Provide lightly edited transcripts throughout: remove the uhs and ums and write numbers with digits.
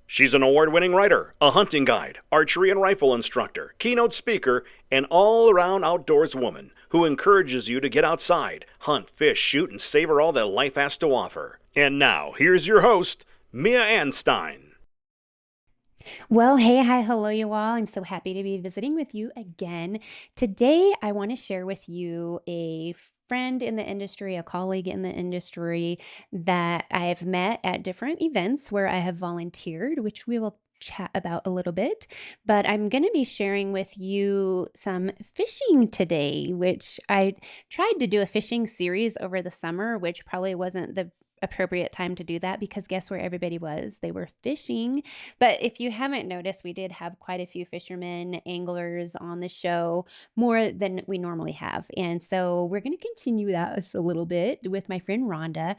She's an award-winning writer, a hunting guide, archery and rifle instructor, keynote speaker, and all-around outdoors woman who encourages you to get outside, hunt, fish, shoot, and savor all that life has to offer. And now, here's your host, Mia Anstine. Well, hey, hi, hello, you all. I'm so happy to be visiting with you again. Today, I want to share with you a friend in the industry, a colleague in the industry that I have met at different events where I have volunteered, which we will chat about a little bit. But I'm going to be sharing with you some fishing today, which I tried to do a fishing series over the summer, which probably wasn't the appropriate time to do that because guess where everybody was? They were fishing. But if you haven't noticed, we did have quite a few fishermen, anglers on the show, more than we normally have. And so we're going to continue that a little bit with my friend Rhonda.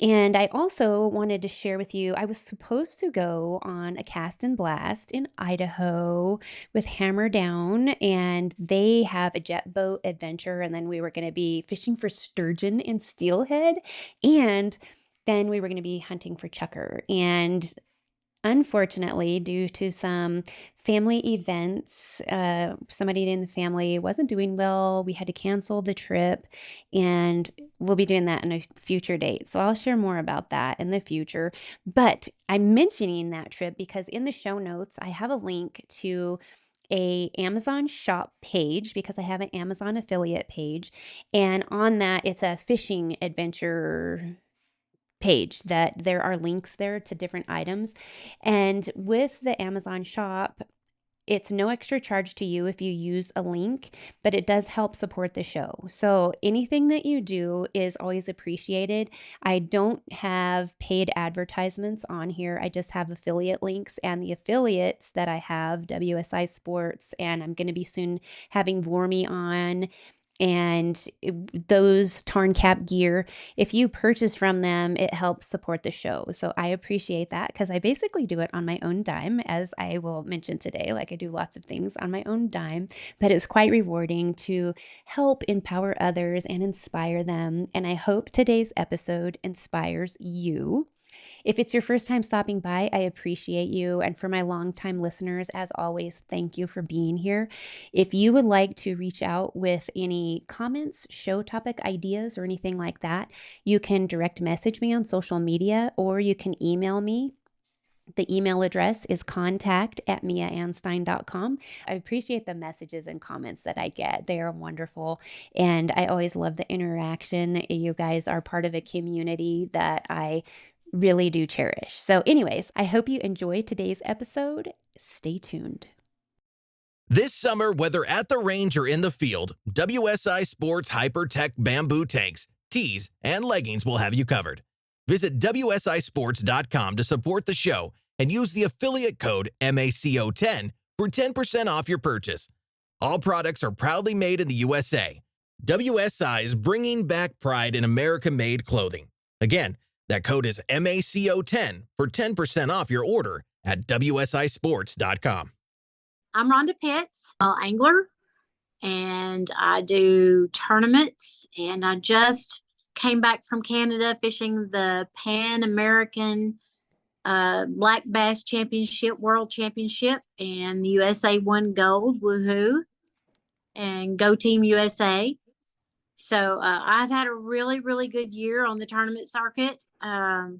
And I also wanted to share with you, I was supposed to go on a cast and blast in Idaho with Hammer Down, and they have a jet boat adventure. And then we were going to be fishing for sturgeon and steelhead. And then we were going to be hunting for chukar. And unfortunately, due to some family events, somebody in the family wasn't doing well. We had to cancel the trip, and we'll be doing that in a future date. So I'll share more about that in the future. But I'm mentioning that trip because in the show notes, I have a link to a Amazon shop page because I have an Amazon affiliate page. And on that, it's a fishing adventure page that there are links there to different items. And with the Amazon shop, it's no extra charge to you if you use a link, but it does help support the show. So anything that you do is always appreciated. I don't have paid advertisements on here. I just have affiliate links, and the affiliates that I have, WSI Sports, and I'm going to be soon having VOORMI on, and those Tarn Cap gear, if you purchase from them, it helps support the show. So I appreciate that because I basically do it on my own dime, as I will mention today. Like, I do lots of things on my own dime, but it's quite rewarding to help empower others and inspire them. And I hope today's episode inspires you. If it's your first time stopping by, I appreciate you. And for my longtime listeners, as always, thank you for being here. If you would like to reach out with any comments, show topic ideas, or anything like that, you can direct message me on social media or you can email me. The email address is contact@miaanstine.com. I appreciate the messages and comments that I get. They are wonderful. And I always love the interaction. You guys are part of a community that I really do cherish. So, anyways, I hope you enjoy today's episode. Stay tuned. This summer, whether at the range or in the field, WSI Sports Hypertech bamboo tanks, tees, and leggings will have you covered. Visit WSISports.com to support the show and use the affiliate code MACO10 for 10% off your purchase. All products are proudly made in the USA. WSI is bringing back pride in American-made clothing. Again, that code is MACO10 for 10% off your order at WSISports.com. I'm Rhonda Pitts, angler, and I do tournaments. And I just came back from Canada fishing the Pan American Black Bass Championship, World Championship, and the USA won gold. Woohoo! And go Team USA. So I've had a really, really good year on the tournament circuit. I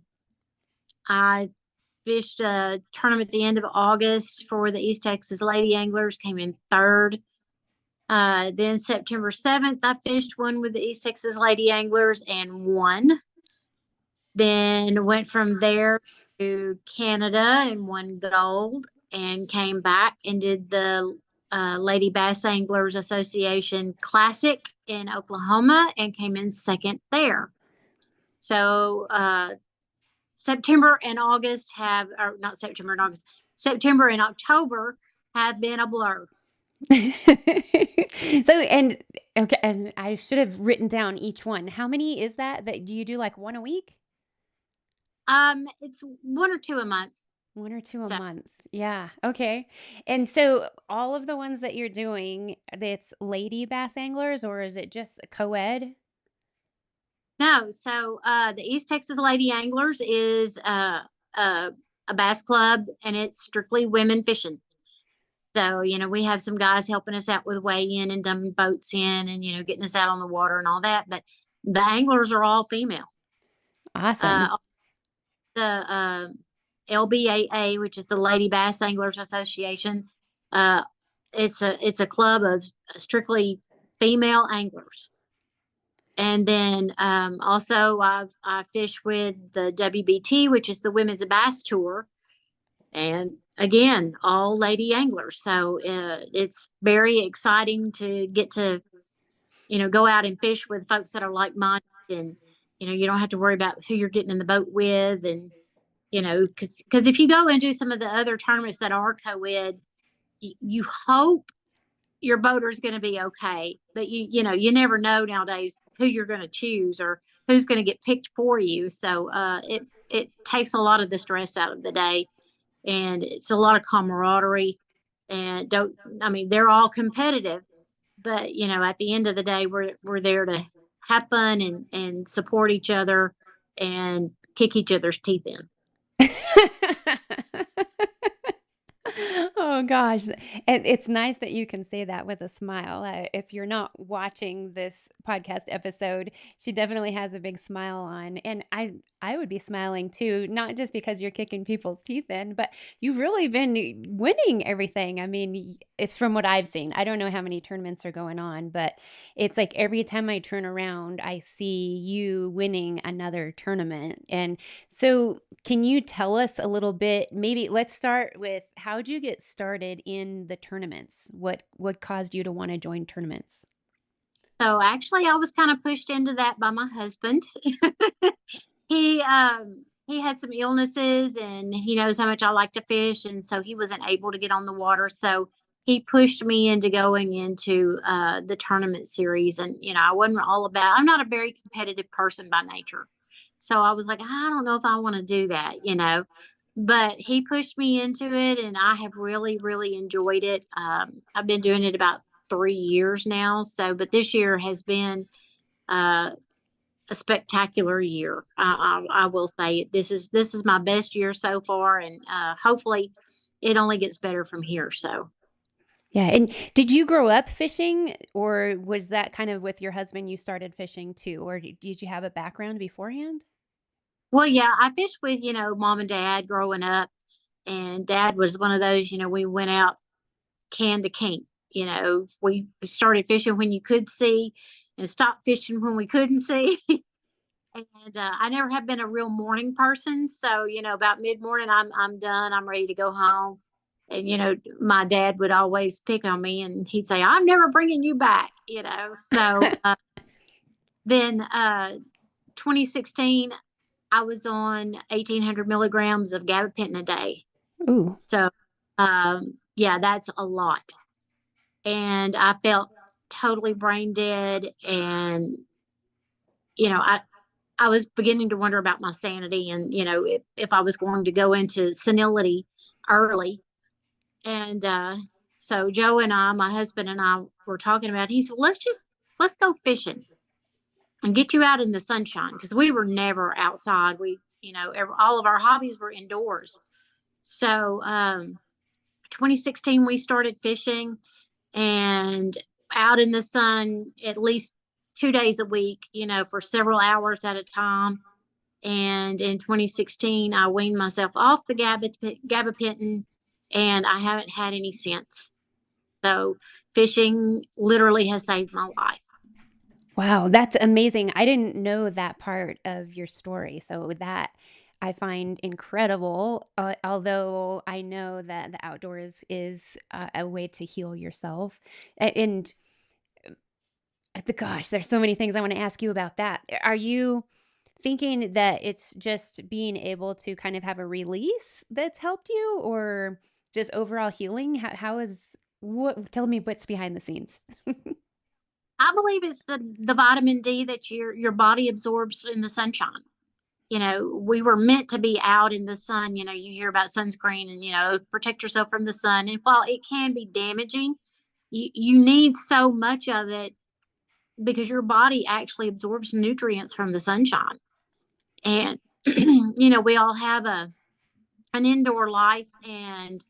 fished a tournament at the end of August for the East Texas Lady Anglers, came in third. Then September 7th, I fished one with the East Texas Lady Anglers and won. Then went from there to Canada and won gold, and came back and did the Lady Bass Anglers Association Classic in Oklahoma and came in second there. So September and August have, or not September and August, September and October have been a blur. So, and okay, and I should have written down each one. How many is that? That do you do like one a week? It's one or two a month. One or two a So, month. Yeah. Okay. And so all of the ones that you're doing, it's lady bass anglers, or is it just co-ed? no, so the East Texas Lady Anglers is a bass club, and it's strictly women fishing. So, we have some guys helping us out with weigh-in and dumping boats in and, getting us out on the water and all that. But the anglers are all female. Awesome. Uh, the LBAA, which is the Lady Bass Anglers Association, uh, it's a club of strictly female anglers. And then also I fish with the WBT, which is the Women's Bass Tour, and again, all lady anglers. So it's very exciting to get to, go out and fish with folks that are like minded, and you don't have to worry about who you're getting in the boat with, and because if you go and do some of the other tournaments that are co-ed, you hope your boater's going to be okay, but you never know nowadays who you're going to choose or who's going to get picked for you. So it takes a lot of the stress out of the day, and it's a lot of camaraderie. And they're all competitive, but at the end of the day, we're there to have fun and support each other and kick each other's teeth in. Oh gosh. And it's nice that you can say that with a smile. If you're not watching this podcast episode, she definitely has a big smile on. And I would be smiling too, not just because you're kicking people's teeth in, but you've really been winning everything. I mean, it's from what I've seen. I don't know how many tournaments are going on, but it's like every time I turn around, I see you winning another tournament. And so, can you tell us a little bit? Maybe let's start with how'd you get started in the tournaments? What caused you to want to join tournaments? So actually, I was kind of pushed into that by my husband. He had some illnesses, and he knows how much I like to fish, and so he wasn't able to get on the water. So he pushed me into going into the tournament series, and I wasn't all about. I'm not a very competitive person by nature, so I was like, I don't know if I want to do that. But he pushed me into it, and I have really, really enjoyed it. I've been doing it about 3 years now. So, but this year has been uh, a spectacular year. I will say this is my best year so far, and hopefully, it only gets better from here. So, Yeah, and did you grow up fishing, or was that kind of with your husband you started fishing too, or did you have a background beforehand? well, yeah, I fished with mom and dad growing up, and dad was one of those. We went out can to can't. We started fishing when you could see, and stopped fishing when we couldn't see. And I never have been a real morning person, so about mid morning, I'm done. I'm ready to go home. And my dad would always pick on me, and he'd say, "I'm never bringing you back." So then 2016, I was on 1,800 milligrams of gabapentin a day. Ooh. So yeah, that's a lot, and I felt totally brain dead, and I was beginning to wonder about my sanity, and if I was going to go into senility early. And so Joe and my husband and I were talking about it. He said, let's go fishing and get you out in the sunshine, because we were never outside. We all of our hobbies were indoors. So 2016 we started fishing, and out in the sun at least 2 days a week, for several hours at a time. And in 2016, I weaned myself off the gabapentin, and I haven't had any since. So fishing literally has saved my life. Wow, that's amazing. I didn't know that part of your story. So that I find incredible. Although I know that the outdoors is a way to heal yourself. And gosh, there's so many things I want to ask you about that. Are you thinking that it's just being able to kind of have a release that's helped you, or just overall healing? How is what? Tell me what's behind the scenes. I believe it's the vitamin D that your body absorbs in the sunshine. We were meant to be out in the sun. You hear about sunscreen and protect yourself from the sun. And while it can be damaging, you need so much of it, because your body actually absorbs nutrients from the sunshine. And we all have an indoor life, and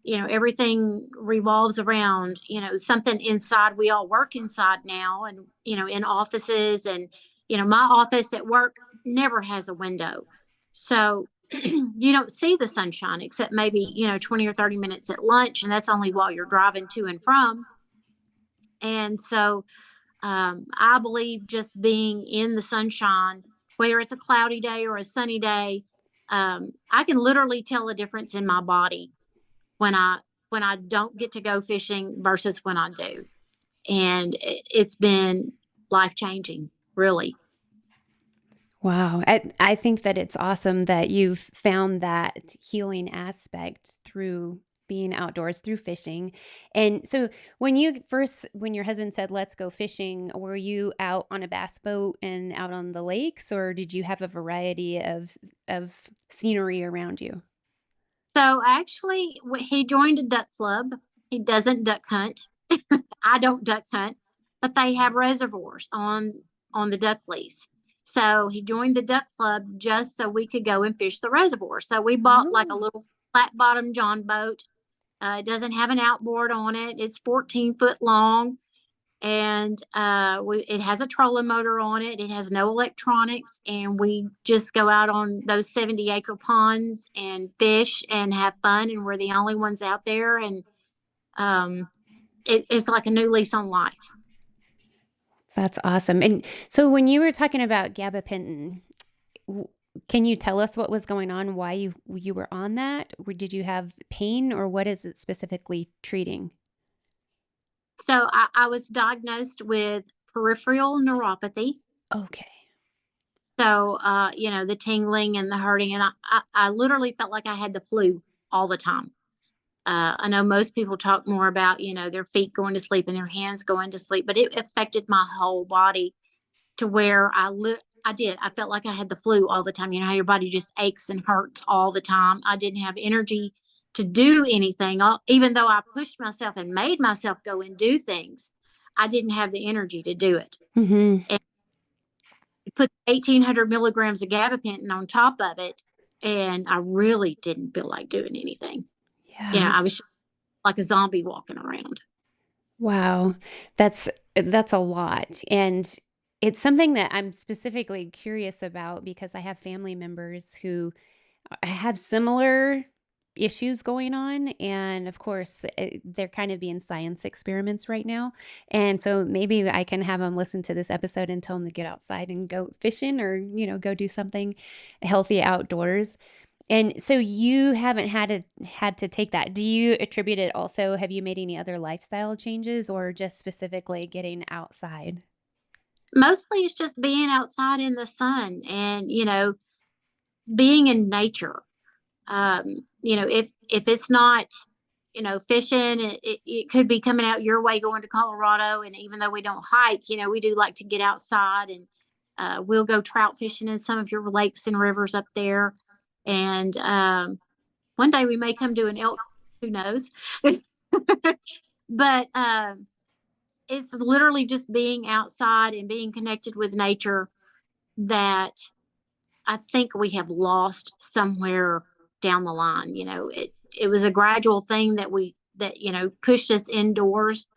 everything revolves around something inside. We all work inside now, and in offices, and my office at work never has a window, so you don't see the sunshine except maybe 20 or 30 minutes at lunch, and that's only while you're driving to and from. And so I believe just being in the sunshine, whether it's a cloudy day or a sunny day, I can literally tell a difference in my body when I don't get to go fishing versus when I do. And it's been life changing, really. Wow. I think that it's awesome that you've found that healing aspect through being outdoors, through fishing. And so when your husband said, let's go fishing, were you out on a bass boat and out on the lakes, or did you have a variety of scenery around you? So actually, he joined a duck club. He doesn't duck hunt. I don't duck hunt, but they have reservoirs on the duck lease. So he joined the duck club just so we could go and fish the reservoir. So we bought like a Oh. little flat bottom John boat. It doesn't have an outboard on it. It's 14 foot long, and it has a trolling motor on it. It has no electronics, and we just go out on those 70-acre ponds and fish and have fun. And we're the only ones out there, and um, it's like a new lease on life. That's awesome. And so when you were talking about gabapentin, w- can you tell us what was going on, why you were on that? Did you have pain, or what is it specifically treating? So I was diagnosed with peripheral neuropathy. Okay. So, the tingling and the hurting, and I literally felt like I had the flu all the time. I know most people talk more about, their feet going to sleep and their hands going to sleep, but it affected my whole body to where I did. I felt like I had the flu all the time. You know how your body just aches and hurts all the time. I didn't have energy to do anything. Even though I pushed myself and made myself go and do things, I didn't have the energy to do it. Hmm. And put 1,800 milligrams of gabapentin on top of it, and I really didn't feel like doing anything. Yeah. I was like a zombie walking around. Wow. That's a lot. And it's something that I'm specifically curious about because I have family members who have similar issues going on. And of course, they're kind of being science experiments right now. And so maybe I can have them listen to this episode and tell them to get outside and go fishing, or, go do something healthy outdoors. And so you haven't had to take that. Do you attribute it also? Have you made any other lifestyle changes, or just specifically getting outside? Mostly it's just being outside in the sun, and, being in nature. If it's not, fishing, it could be coming out your way going to Colorado. And even though we don't hike, we do like to get outside, and we'll go trout fishing in some of your lakes and rivers up there. And one day we may come to an elk, who knows? But it's literally just being outside and being connected with nature that I think we have lost somewhere down the line. It was a gradual thing that pushed us indoors,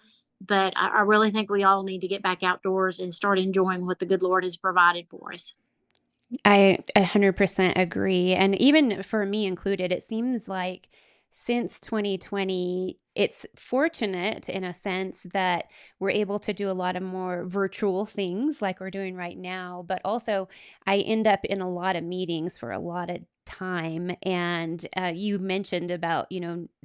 but I really think we all need to get back outdoors and start enjoying what the good Lord has provided for us. I 100% agree. And even for me included, it seems like since 2020, it's fortunate in a sense that we're able to do a lot of more virtual things like we're doing right now. But also, I end up in a lot of meetings for a lot of time. And you mentioned about,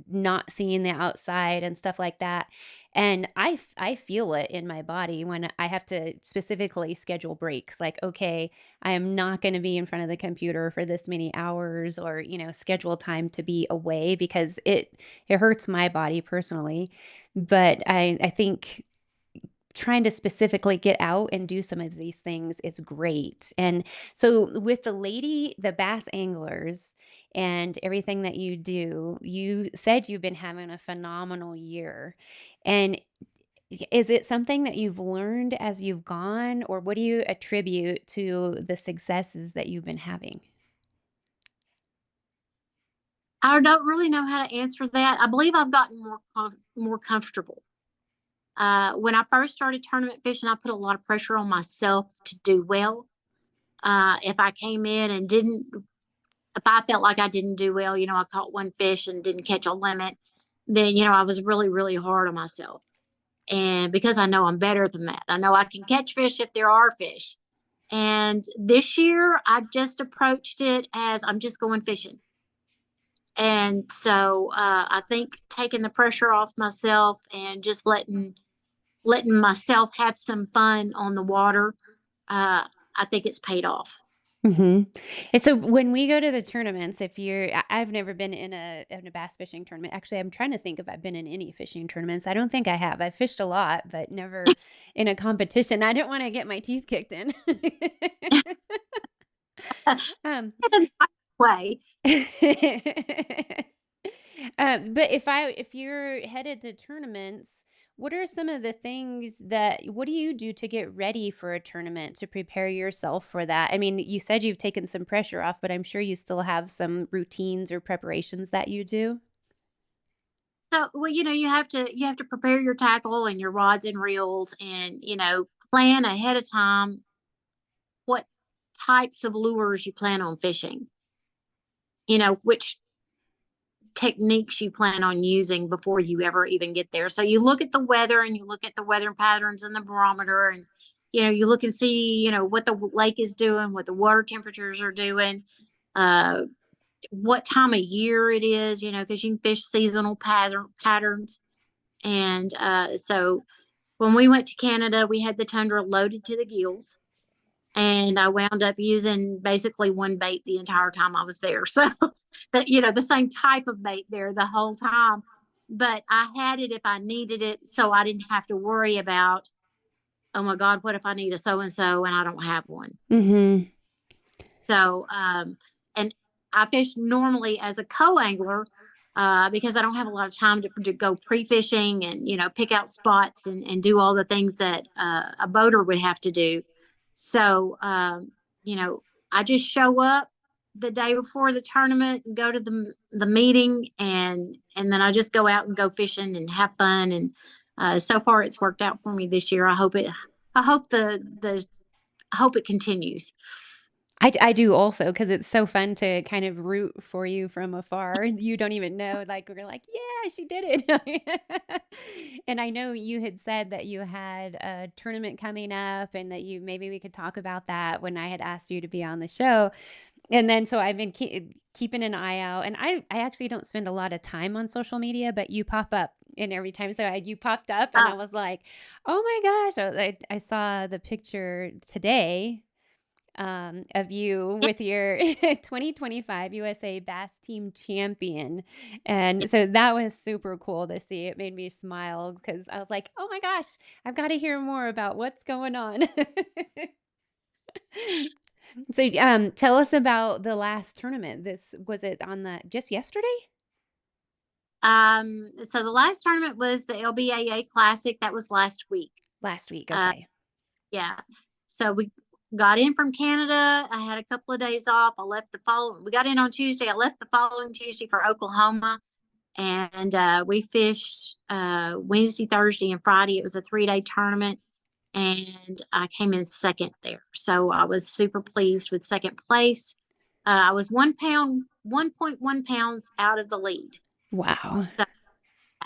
not seeing the outside and stuff like that. And I feel it in my body when I have to specifically schedule breaks. Like, okay, I am not going to be in front of the computer for this many hours, or, schedule time to be away because it hurts my body personally. But I think trying to specifically get out and do some of these things is great. And so with the bass anglers and everything that you do, you said you've been having a phenomenal year. And is it something that you've learned as you've gone, or what do you attribute to the successes that you've been having? I don't really know how to answer that. I believe I've gotten more comfortable. When I first started tournament fishing, I put a lot of pressure on myself to do well. If I came in and if I felt like I didn't do well, I caught one fish and didn't catch a limit, then, I was really, really hard on myself. And because I know I'm better than that, I know I can catch fish if there are fish. And this year, I just approached it as I'm just going fishing. And so I think taking the pressure off myself and just letting myself have some fun on the water, I think it's paid off. Hmm. And so when we go to the tournaments, if I've never been in a bass fishing tournament. Actually, I'm trying to think if I've been in any fishing tournaments. I don't think I have. I've fished a lot, but never in a competition. I don't want to get my teeth kicked in. um, In a nice way. But if you're headed to tournaments, what are some of the things what do you do to get ready for a tournament to prepare yourself for that? I mean, you said you've taken some pressure off, but I'm sure you still have some routines or preparations that you do. So, well, you have to prepare your tackle and your rods and reels, and plan ahead of time what types of lures you plan on fishing. Which techniques you plan on using before you ever even get there. So you look at the weather and you look at the weather patterns and the barometer, and you look and see what the lake is doing, what the water temperatures are doing, uh what time of year it is, because you can fish seasonal patterns. And so when we went to Canada, we had the Tundra loaded to the gills, and I wound up using basically one bait the entire time I was there. So that the same type of bait there the whole time, but I had it if I needed it, so I didn't have to worry about, oh my God, what if I need a so and so and I don't have one. Mhm. So and I fish normally as a co-angler, because I don't have a lot of time to go pre-fishing and pick out spots and do all the things that a boater would have to do. So you know I just show up the day before the tournament and go to the meeting, and then I just go out and go fishing and have fun. And so far it's worked out for me this year. I hope I hope it continues. I do also because it's so fun to kind of root for you from afar. You don't even know, like, we're like, "Yeah, she did it." And I know you had said that you had a tournament coming up and that maybe we could talk about that when I had asked you to be on the show. And then so I've been keeping an eye out, and I actually don't spend a lot of time on social media, but you pop up, and every time you popped up, and I Uh, was like, "Oh my gosh!" I saw the picture today of you with your 2025 USA Bass Team Champion. And so that was super cool to see. It made me smile because I was like, oh my gosh, I've got to hear more about what's going on. So tell us about the last tournament. This was it on the just yesterday? so the last tournament was the LBAA Classic. That was last week. Last week. Uh, Okay. yeah. So we got in from Canada. I had a couple of days off. We got in on Tuesday. I left the following Tuesday for Oklahoma, and we fished Wednesday, Thursday, and Friday. It was a 3-day tournament, and I came in second there. So I was super pleased with second place. I was 1.1 pounds out of the lead. Wow.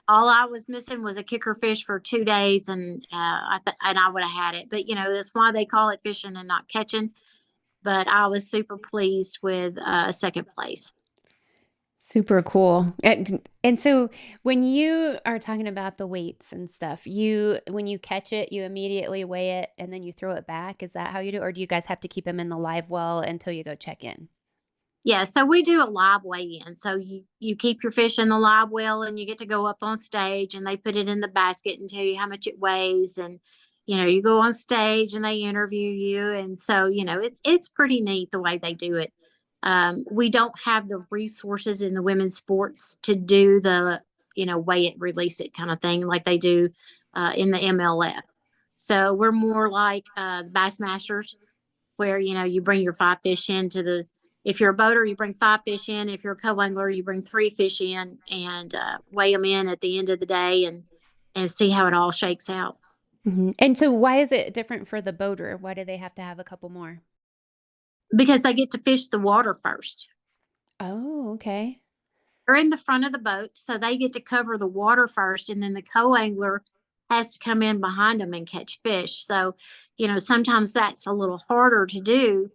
All I was missing was a kicker fish for 2 days, and I would have had it. But that's why they call it fishing and not catching. But I was super pleased with second place. Super cool. And so when you are talking about the weights and stuff, when you catch it, you immediately weigh it and then you throw it back. Is that how you do? Or do you guys have to keep them in the live well until you go check in? Yeah, so we do a live weigh-in. So you keep your fish in the live well, and you get to go up on stage, and they put it in the basket and tell you how much it weighs. And you go on stage and they interview you, and so it's pretty neat the way they do it. We don't have the resources in the women's sports to do the weigh it, release it kind of thing like they do in the MLF. So we're more like the Bassmasters, where you bring your 5 fish into if you're a boater, you bring 5 fish in. If you're a co-angler, you bring 3 fish in and weigh them in at the end of the day and see how it all shakes out. And so why is it different for the boater? Why do they have to have a couple more? Because they get to fish the water first. Oh, okay. They're in the front of the boat, so they get to cover the water first, and then the co-angler has to come in behind them and catch fish. So, sometimes that's a little harder to do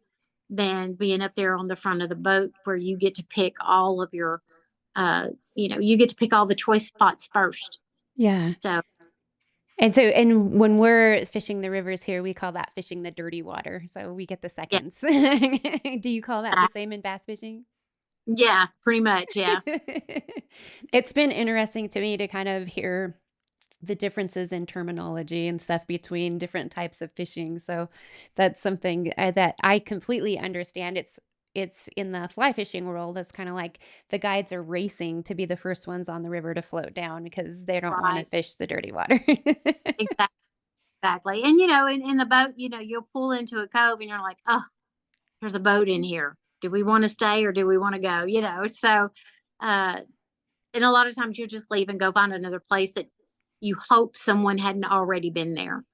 than being up there on the front of the boat where you get to pick all of your, you get to pick all the choice spots first. Yeah. So, And when we're fishing the rivers here, we call that fishing the dirty water. So we get the yeah, seconds. Do you call that the same in bass fishing? yeah, pretty much. Yeah. It's been interesting to me to kind of hear the differences in terminology and stuff between different types of fishing. So that's something that I completely understand. It's in the fly fishing world. It's kind of like the guides are racing to be the first ones on the river to float down because they don't want to Right. fish the dirty water. Exactly. Exactly. And, in the boat, you'll pull into a cove and you're like, oh, there's a boat in here. Do we want to stay or do we want to go? So, uh, and a lot of times you just leave and go find another place that you hope someone hadn't already been there.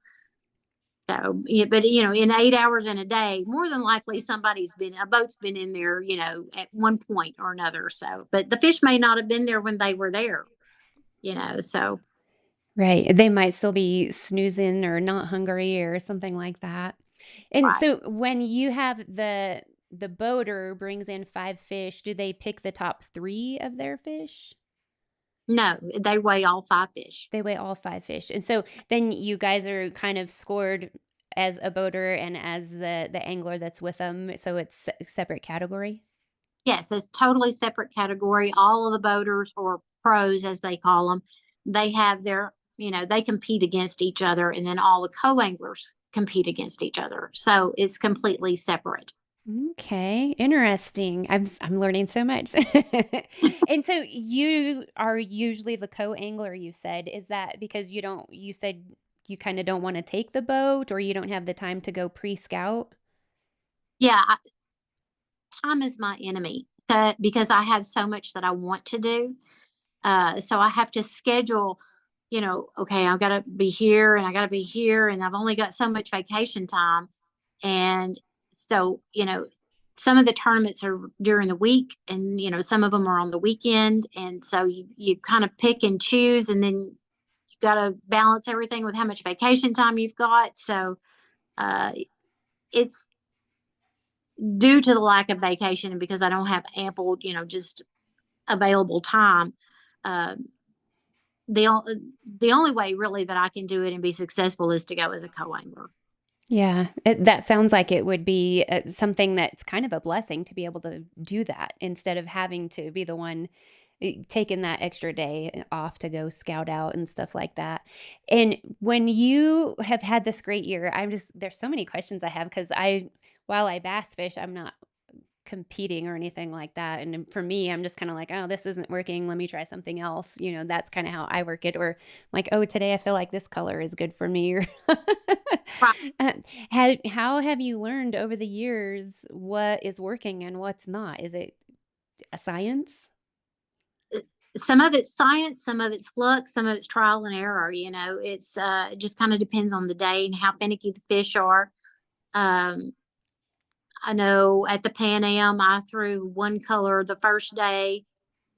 So, yeah, but in 8 hours in a day, more than likely a boat's been in there, at one point or another. So, but the fish may not have been there when they were there, so. Right. They might still be snoozing or not hungry or something like that. And Right. so when you have the boater brings in 5 fish, do they pick the top 3 of their fish? No, they weigh all 5 fish. They weigh all 5 fish. And so then you guys are kind of scored as a boater and as the angler that's with them, so it's separate category? Yes, it's totally separate category. All of the boaters or pros, as they call them, they have they compete against each other, and then all the co-anglers compete against each other. So it's completely separate. Okay, interesting. I'm learning so much. And so you are usually the co-angler, you said. Is that because you said you kind of don't want to take the boat or you don't have the time to go pre-scout? Yeah, time is my enemy because I have so much that I want to do. So I have to schedule, okay, I've got to be here and I got to be here, and I've only got so much vacation time. And so, some of the tournaments are during the week and, some of them are on the weekend. And so you kind of pick and choose, and then you got to balance everything with how much vacation time you've got. So uh, it's due to the lack of vacation and because I don't have ample, just available time. Um, the only way really that I can do it and be successful is to go as a co-angler. Yeah, that sounds like it would be something that's kind of a blessing to be able to do that instead of having to be the one taking that extra day off to go scout out and stuff like that. And when you have had this great year, there's so many questions I have because while I bass fish, I'm not competing or anything like that. And for me, I'm just kind of like, oh, this isn't working. Let me try something else. That's kind of how I work it. Or like, oh, today I feel like this color is good for me. Or Right. how have you learned over the years what is working and what's not? Is it a science? Some of it's science, some of it's luck, some of it's trial and error. It's it just kind of depends on the day and how finicky the fish are. Um, I know at the Pan Am, I threw one color the first day,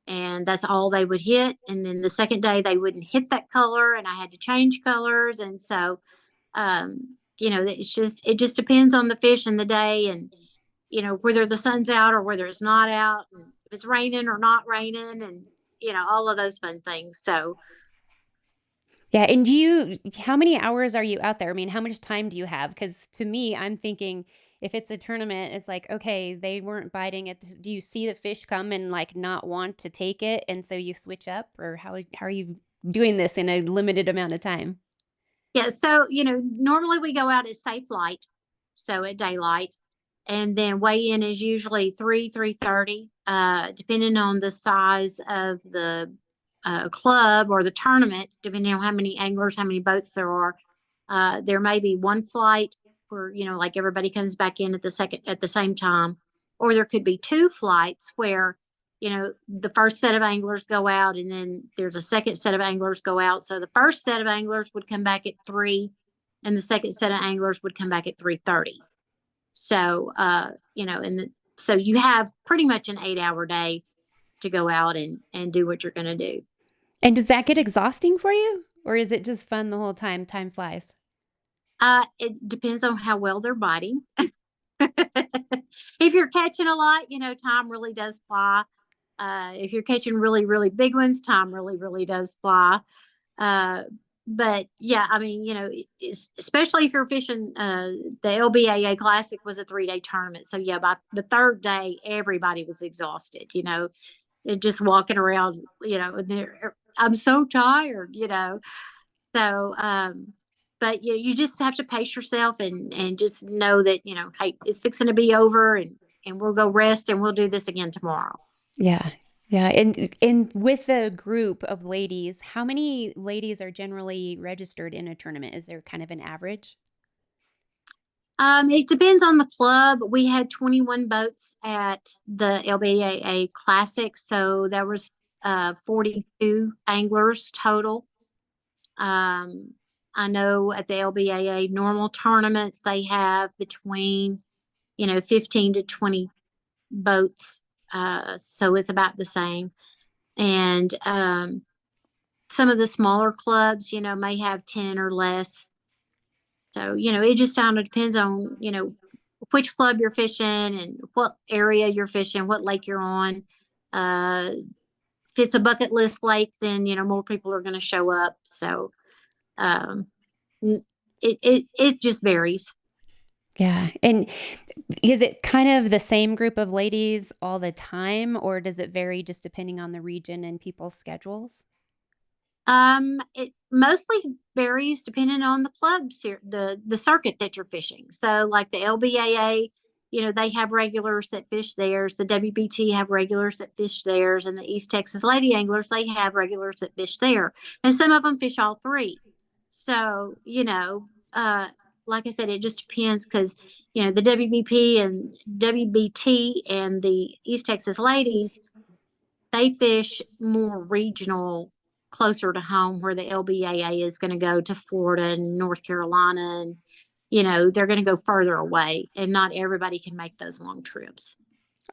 and that's all they would hit. And then the second day, they wouldn't hit that color, and I had to change colors. And so, it just depends on the fish and the day, and whether the sun's out or whether it's not out, and if it's raining or not raining, and all of those fun things. So, Yeah, and how many hours are you out there? I mean, how much time do you have? Because to me, I'm thinking if it's a tournament, it's like, okay, they weren't biting it. Do you see the fish come and like not want to take it, and so you switch up, or how are you doing this in a limited amount of time? yeah, so normally we go out at safe light, so at daylight, and then weigh in is usually 3:30, depending on the size of the club or the tournament, depending on how many anglers, how many boats there are. There may be one flight where like everybody comes back in at the same time, or there could be two flights where, the first set of anglers go out and then there's a second set of anglers go out. So the first set of anglers would come back at 3 and the second set of anglers would come back at 3:30. So, so you have pretty much an 8-hour day to go out and do what you're going to do. And does that get exhausting for you? Or is it just fun the whole time? Time flies. It depends on how well they're biting. If you're catching a lot, time really does fly. If you're catching really, really big ones, time really, really does fly. But yeah, I mean, especially if you're fishing, the LBAA Classic was a 3-day tournament. So yeah, by the third day, everybody was exhausted, just walking around, I'm so tired, So, but you just have to pace yourself and just know that, hey, it's fixing to be over and we'll go rest and we'll do this again tomorrow. Yeah. Yeah. And with the group of ladies, how many ladies are generally registered in a tournament? Is there kind of an average? It depends on the club. We had 21 boats at the LBAA Classic, so there was 42 anglers total. I know at the LBAA normal tournaments, they have between, 15 to 20 boats. So it's about the same. And some of the smaller clubs, may have 10 or less. So, it just kind of depends on, which club you're fishing and what area you're fishing, what lake you're on. If it's a bucket list lake, then, more people are going to show up. So it just varies. Yeah. And is it kind of the same group of ladies all the time, or does it vary just depending on the region and people's schedules? It mostly varies depending on the clubs, the circuit that you're fishing. So like the LBAA, they have regulars that fish theirs. The WBT have regulars that fish theirs, and the East Texas Lady Anglers, they have regulars that fish there. And some of them fish all three. So, like I said, it just depends because, the WBP and WBT and the East Texas Ladies, they fish more regional, closer to home, where the LBAA is going to go to Florida and North Carolina. And, they're going to go further away, and not everybody can make those long trips.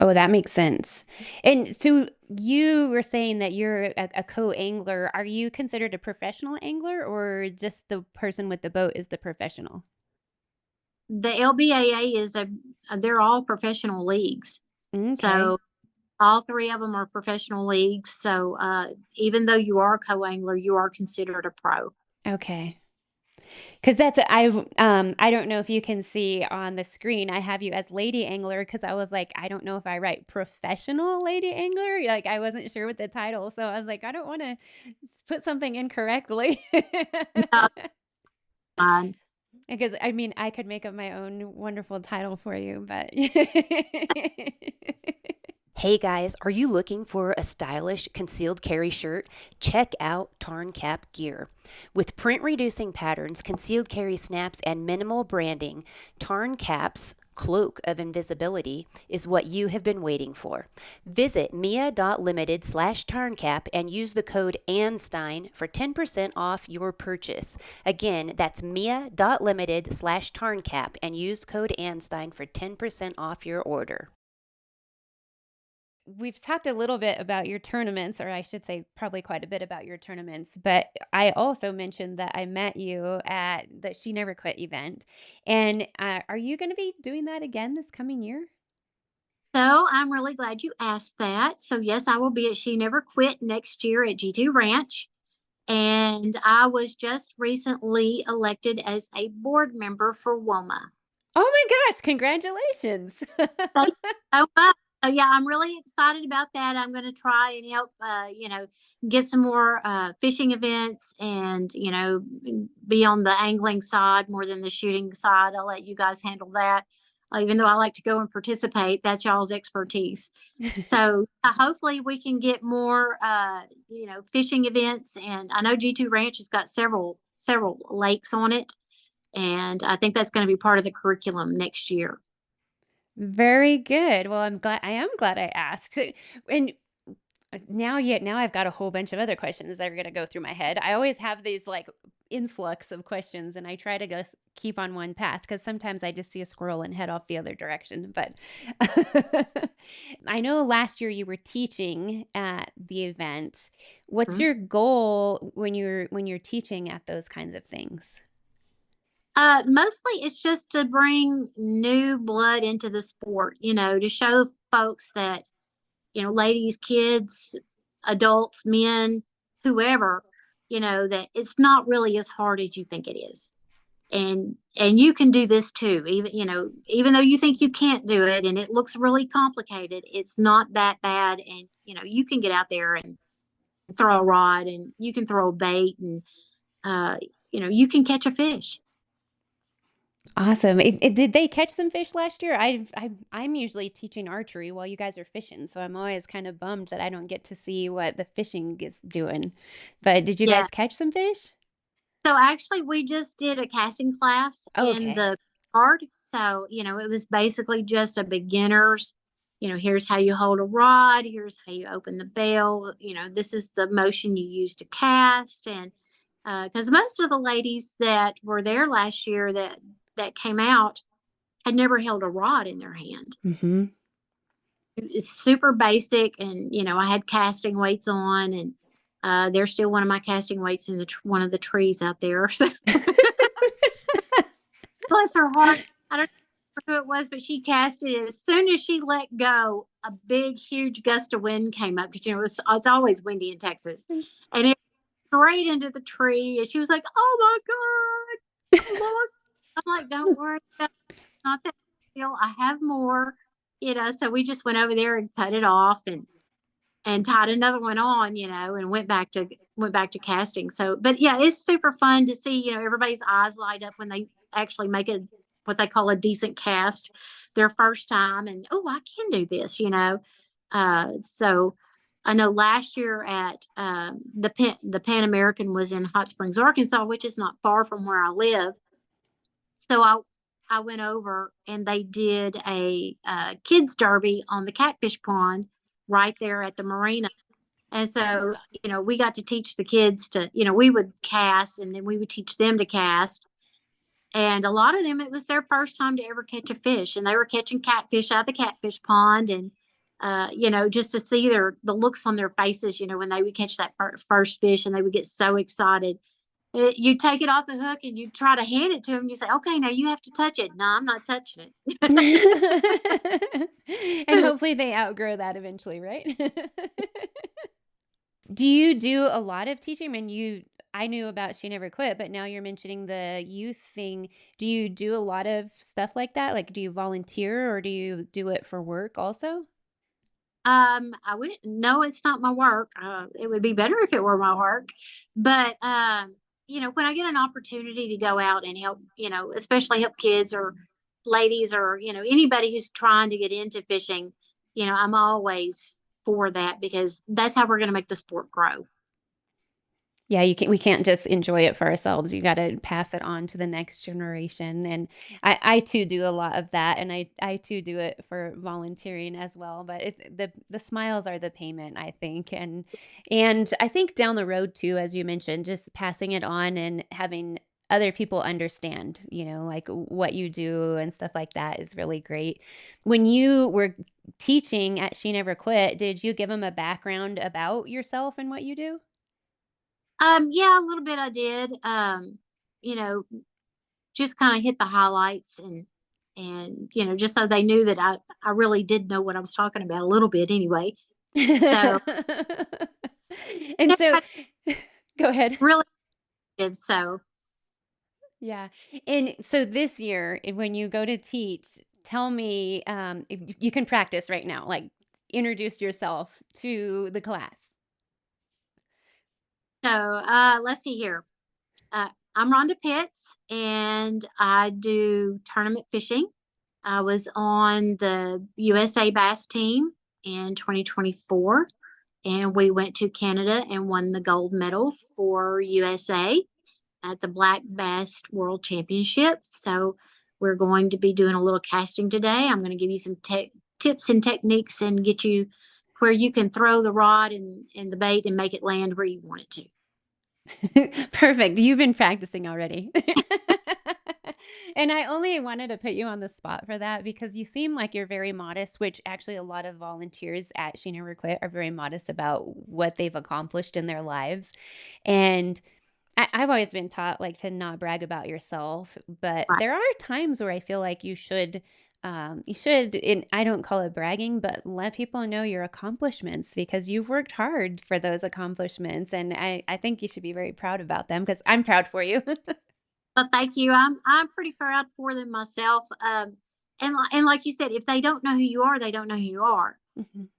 Oh, that makes sense. And so you were saying that you're a co-angler. Are you considered a professional angler, or just the person with the boat is the professional? The LBAA they're all professional leagues. Okay. So all three of them are professional leagues. So even though you are a co-angler, you are considered a pro. Okay. Because I don't know if you can see on the screen, I have you as lady angler, because I was like, I don't know if I write professional lady angler. Like, I wasn't sure with the title. So I was like, I don't want to put something incorrectly. No, fine. Because I mean, I could make up my own wonderful title for you, but Hey guys, are you looking for a stylish concealed carry shirt? Check out Tarn Cap Gear. With print reducing patterns, concealed carry snaps, and minimal branding, Tarn Cap's cloak of invisibility is what you have been waiting for. Visit mia.limited/tarncap and use the code Anstine for 10% off your purchase. Again, that's mia.limited/tarncap and use code Anstine for 10% off your order. we've talked a little bit about your tournaments, or I should say probably quite a bit about your tournaments, but I also mentioned that I met you at the She Never Quit event. And are you going to be doing that again this coming year? So I'm really glad you asked that. So yes, I will be at She Never Quit next year at G2 Ranch. And I was just recently elected as a board member for WOMA. Oh my gosh, congratulations. Thank you so much. So yeah, I'm really excited about that. I'm going to try and help, get some more fishing events and, be on the angling side more than the shooting side. I'll let you guys handle that. Even though I like to go and participate, that's y'all's expertise. So hopefully we can get more, fishing events. And I know G2 Ranch has got several lakes on it. And I think that's going to be part of the curriculum next year. Very good. Well, I am glad I asked. And now I've got a whole bunch of other questions that are gonna go through my head. I always have these, like, influx of questions, and I try to keep on one path because sometimes I just see a squirrel and head off the other direction, but I know last year you were teaching at the event. What's Mhm. your goal when you're teaching at those kinds of things? Mostly it's just to bring new blood into the sport, to show folks that, ladies, kids, adults, men, whoever, that it's not really as hard as you think it is. And you can do this too. Even though you think you can't do it and it looks really complicated, it's not that bad. And, you can get out there and throw a rod and you can throw a bait and, uh, you can catch a fish. Awesome. Did they catch some fish last year? I'm usually teaching archery while you guys are fishing, so I'm always kind of bummed that I don't get to see what the fishing is doing. But did you Yeah. guys catch some fish? So actually, we just did a casting class in Okay. the card. So, it was basically just a beginner's, here's how you hold a rod, here's how you open the bail, this is the motion you use to cast. And because most of the ladies that were there last year that came out had never held a rod in their hand. Mm-hmm. It's super basic, and I had casting weights on, and there's still one of my casting weights in one of the trees out there. So bless her heart. I don't know who it was, but she cast it. As soon as she let go, a big, huge gust of wind came up because it's always windy in Texas, and it straight into the tree. And she was like, "Oh my god, I lost!" I'm like, "Don't worry, it's not that deal. I have more." So we just went over there and cut it off and tied another one on, and went back to casting. So, but yeah, it's super fun to see, everybody's eyes light up when they actually make a what they call a decent cast their first time, and oh, I can do this, So I know last year at the Pan American was in Hot Springs, Arkansas, which is not far from where I live. So I went over and they did a kids derby on the catfish pond right there at the marina. And so, we got to teach the kids we would cast and then we would teach them to cast. And a lot of them, it was their first time to ever catch a fish, and they were catching catfish out of the catfish pond. And, just to see the looks on their faces, when they would catch that first fish and they would get so excited. You take it off the hook and you try to hand it to them. You say, okay, now you have to touch it. No, I'm not touching And it. hopefully they outgrow that eventually, right? Do you do a lot of teaching? I knew about She Never Quit, but now you're mentioning the youth thing. Do you do a lot of stuff like that? Like, do you volunteer or do you do it for work also? I would no, it's not my work. It would be better if it were my work. But when I get an opportunity to go out and help, especially help kids or ladies or, anybody who's trying to get into fishing, I'm always for that because that's how we're going to make the sport grow. Yeah, we can't just enjoy it for ourselves. You gotta pass it on to the next generation, and I too do a lot of that, and I too do it for volunteering as well, but it's the smiles are the payment, I think, and I think down the road too, as you mentioned, just passing it on and having other people understand, like, what you do and stuff like that is really great. When you were teaching at She Never Quit, did you give them a background about yourself and what you do? Yeah, a little bit I did. You know, just kind of hit the highlights and just so they knew that I really did know what I was talking about a little bit anyway. So And so I go ahead. really did. So Yeah. And so this year, when you go to teach, tell me, if you can practice right now, like introduce yourself to the class. let's see here. I'm Rhonda Pitts, and I do tournament fishing. I was on the USA Bass team in 2024, and we went to Canada and won the gold medal for USA at the Black Bass World Championships. So We're going to be doing a little casting today. I'm going to give you some tips and techniques and get you where you can throw the rod and the bait and make it land where you want it to. Perfect. You've been practicing already. And I only wanted to put you on the spot for that because you seem like you're very modest, which actually a lot of volunteers at She Never Quit are very modest about what they've accomplished in their lives. And I've always been taught like to not brag about yourself, but Right. there are times where I feel like you should, and I don't call it bragging, but let people know your accomplishments because you've worked hard for those accomplishments. And I think you should be very proud about them because I'm proud for you. Well, thank you. I'm pretty proud for them myself. And like you said, if they don't know who you are, they don't know who you are. Mhm.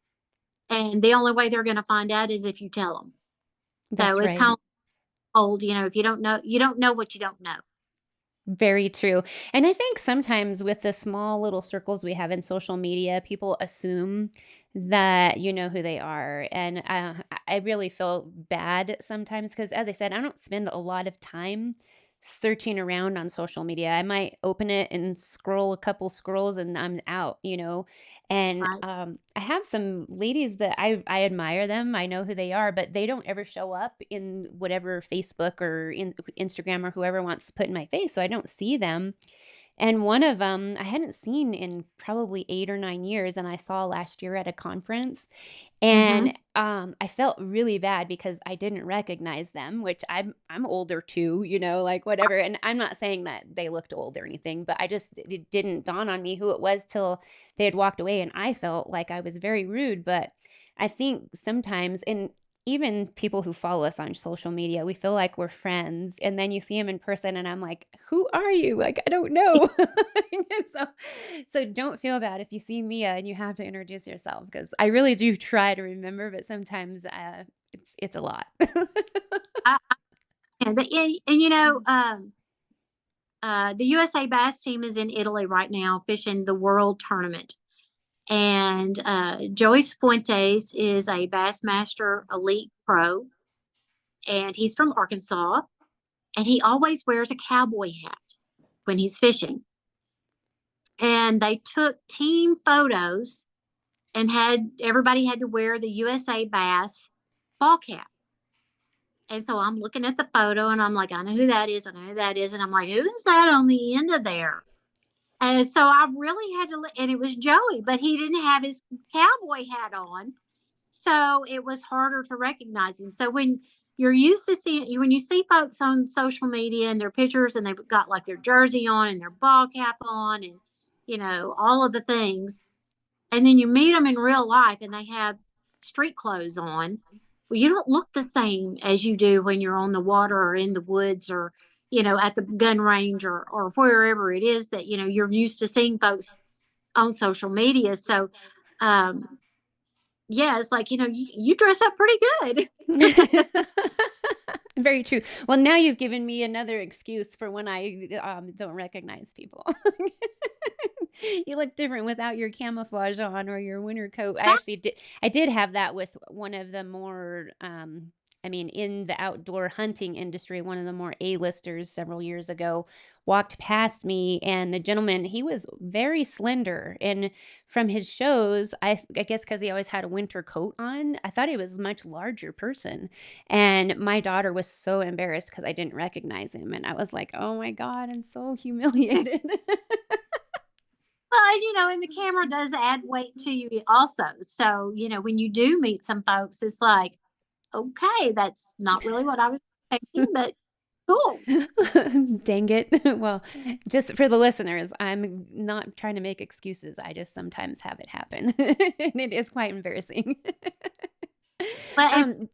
And the only way they're going to find out is if you tell them. So That's it's kind right. of old, if you don't know what you don't know. Very true. And I think sometimes with the small little circles we have in social media, people assume that you know who they are. And I really feel bad sometimes because, as I said, I don't spend a lot of time searching around on social media. I might open it and scroll a couple scrolls and I'm out. And Right. I have some ladies that I admire them. I know who they are, but they don't ever show up in whatever Facebook or in Instagram or whoever wants to put in my face. So I don't see them. And one of them I hadn't seen in probably 8 or 9 years, and I saw last year at a conference. Mm-hmm. And I felt really bad because I didn't recognize them, which I'm older too, like whatever. And I'm not saying that they looked old or anything, but it didn't dawn on me who it was till they had walked away, and I felt like I was very rude. But I think sometimes, and even people who follow us on social media, we feel like we're friends, and then you see them in person, and I'm like, "Who are you?" Like I don't know. so, so don't feel bad if you see Mia and you have to introduce yourself because I really do try to remember, but sometimes it's a lot. I, the USA Bass team is in Italy right now fishing the World Tournament. And Joey Fuentes is a Bassmaster Elite Pro, and he's from Arkansas. And he always wears a cowboy hat when he's fishing. And they took team photos and everybody had to wear the USA Bass ball cap. And so I'm looking at the photo and I'm like, I know who that is. I know who that is. And I'm like, who is that on the end of there? And so I really had to, and it was Joey, but he didn't have his cowboy hat on. So it was harder to recognize him. So when when you see folks on social media and their pictures and they've got like their jersey on and their ball cap on and, all of the things, and then you meet them in real life and they have street clothes on, well, you don't look the same as you do when you're on the water or in the woods or, at the gun range or wherever it is that, you're used to seeing folks on social media. So, yeah, it's like, you dress up pretty good. Very true. Well, now you've given me another excuse for when I don't recognize people. You look different without your camouflage on or your winter coat. I That, actually did. I did have that with one of the more, in the outdoor hunting industry, one of the more A-listers several years ago walked past me, and the gentleman, he was very slender. And from his shows, I guess because he always had a winter coat on, I thought he was a much larger person. And my daughter was so embarrassed because I didn't recognize him. And I was like, oh my God, I'm so humiliated. well, and the camera does add weight to you also. So, when you do meet some folks, it's like, okay, that's not really what I was expecting, but cool. Dang it. Well, just for the listeners, I'm not trying to make excuses. I just sometimes have it happen. And it is quite embarrassing. But if um, I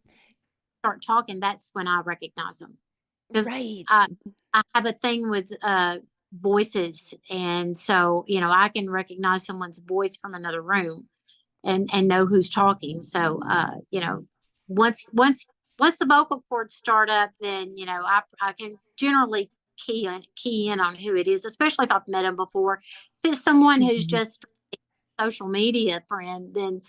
start talking, that's when I recognize them. Because right. I have a thing with voices. And so, I can recognize someone's voice from another room and know who's talking. So, once once once the vocal cords start up, then I can generally key in on who it is, especially if I've met them before. If it's someone who's Mhm. just a social media friend, then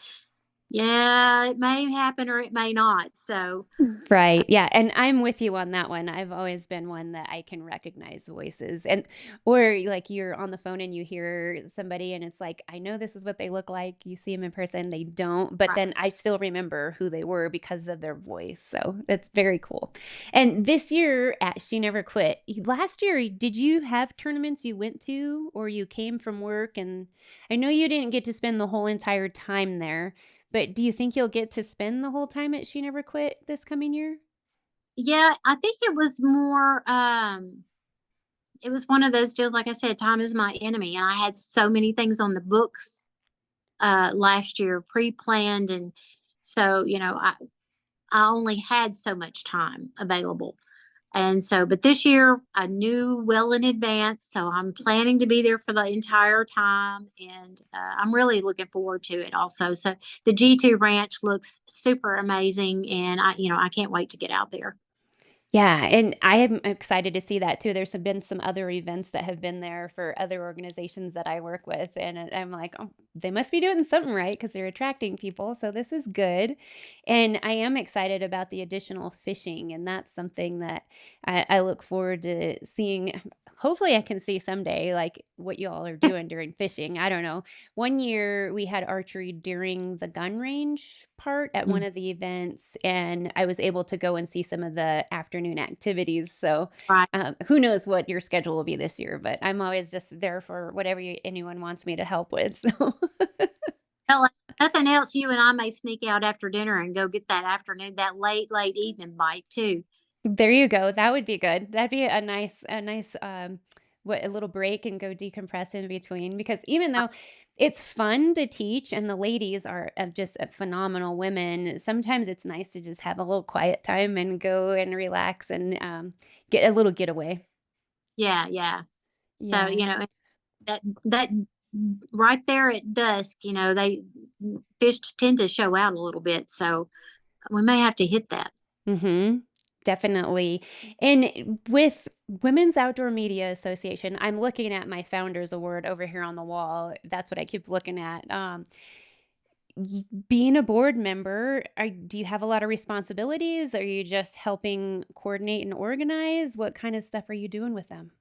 Yeah, it may happen or it may not. So, Right. Yeah. And I'm with you on that one. I've always been one that I can recognize voices. And, or like you're on the phone and you hear somebody and it's like, I know this is what they look like. You see them in person, they don't. But right. then I still remember who they were because of their voice. So that's very cool. And this year at She Never Quit, last year, did you have tournaments you went to or you came from work? And I know you didn't get to spend the whole entire time there. But do you think you'll get to spend the whole time at She Never Quit this coming year? Yeah, I think it was more, it was one of those deals, like I said, time is my enemy. And I had so many things on the books last year pre-planned. And so, I only had so much time available. And so, but this year I knew well in advance. So I'm planning to be there for the entire time. And I'm really looking forward to it also. So the G2 Ranch looks super amazing. And I can't wait to get out there. Yeah, and I am excited to see that too. There's been some other events that have been there for other organizations that I work with, and I'm like, oh, they must be doing something right because they're attracting people. So this is good, and I am excited about the additional fishing, and that's something that I look forward to seeing. Hopefully, I can see someday like what you all are doing during fishing. I don't know. One year we had archery during the gun range part at one Mm, of the events, and I was able to go and see some of the afternoon activities. So, right. who knows what your schedule will be this year, but I'm always just there for whatever anyone wants me to help with. So, Well, if nothing else, you and I may sneak out after dinner and go get that afternoon, that late evening bite too. there you go. That would be good. That'd be a nice what a little break and go decompress in between because even though it's fun to teach and the ladies are just phenomenal women, sometimes it's nice to just have a little quiet time and go and relax and get a little getaway. Yeah, yeah. So, Yeah. that right there at dusk, they fish tend to show out a little bit. So we may have to hit that. Mhm. Definitely. And with Women's Outdoor Media Association, I'm looking at my founders award over here on the wall. That's what I keep looking at. Being a board member, do you have a lot of responsibilities? Are you just helping coordinate and organize? What kind of stuff are you doing with them?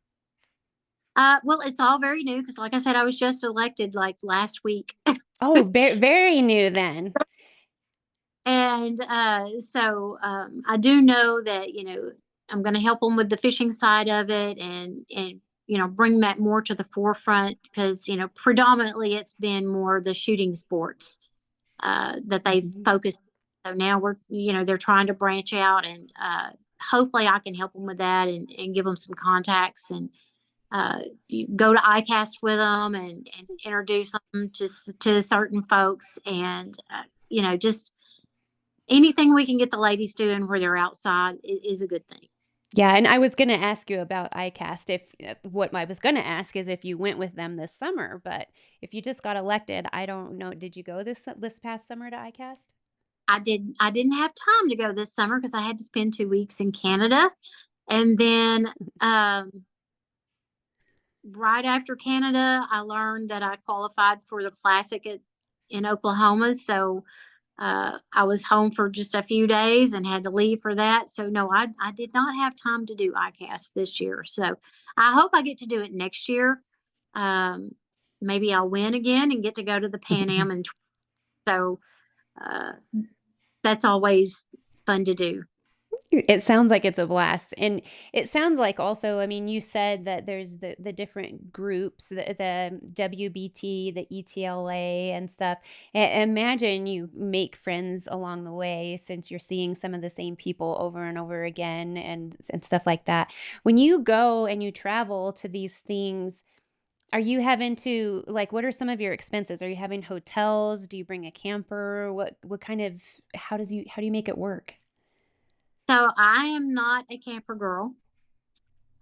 Well, it's all very new because, like I said, I was just elected like last week. Oh, very new then. And I do know that, I'm going to help them with the fishing side of it and, bring that more to the forefront because, predominantly it's been more the shooting sports that they've Mhm. focused. So now they're trying to branch out and hopefully I can help them with that and give them some contacts and you go to ICAST with them and introduce them to certain folks and, just anything we can get the ladies doing where they're outside is a good thing. Yeah, and I was gonna ask you about ICAST if what I was gonna ask is if you went with them this summer, but if you just got elected, I don't know. Did you go this past summer to ICAST? I didn't have time to go this summer because I had to spend 2 weeks in Canada. And then right after Canada, I learned that I qualified for the classic in Oklahoma. So I was home for just a few days and had to leave for that. So no, I did not have time to do ICAST this year. So I hope I get to do it next year. Um, Maybe I'll win again and get to go to the Pan Am. And so uh, that's always fun to do. It sounds like it's a blast. And it sounds like also, I mean, you said that there's the different groups, the WBT, the ETLA and stuff. Imagine you make friends along the way since you're seeing some of the same people over and over again and stuff like that. When you go and you travel to these things, are you having to like what are some of your expenses? Are you having hotels? Do you bring a camper? What kind of how do you make it work? So I am not a camper girl.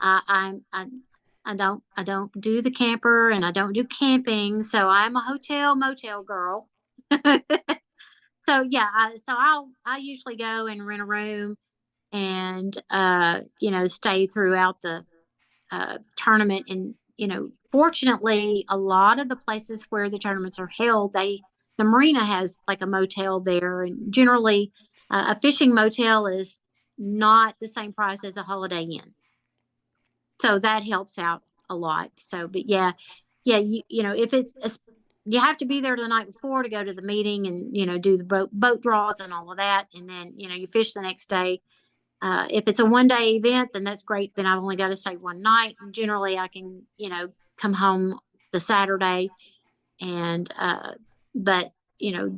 I, I'm I don't do the camper and I don't do camping. So I'm a hotel motel girl. So yeah, I usually go and rent a room and stay throughout the tournament and fortunately a lot of the places where the tournaments are held the marina has like a motel there, and generally a fishing motel is not the same price as a Holiday Inn. So that helps out a lot. So, but yeah, you know, if you have to be there the night before to go to the meeting and, you know, do the boat draws and all of that. And then, you know, you fish the next day. If it's a 1 day event, then that's great. Then I've only got to stay one night. Generally, I can, you know, come home the Saturday. And, but, you know,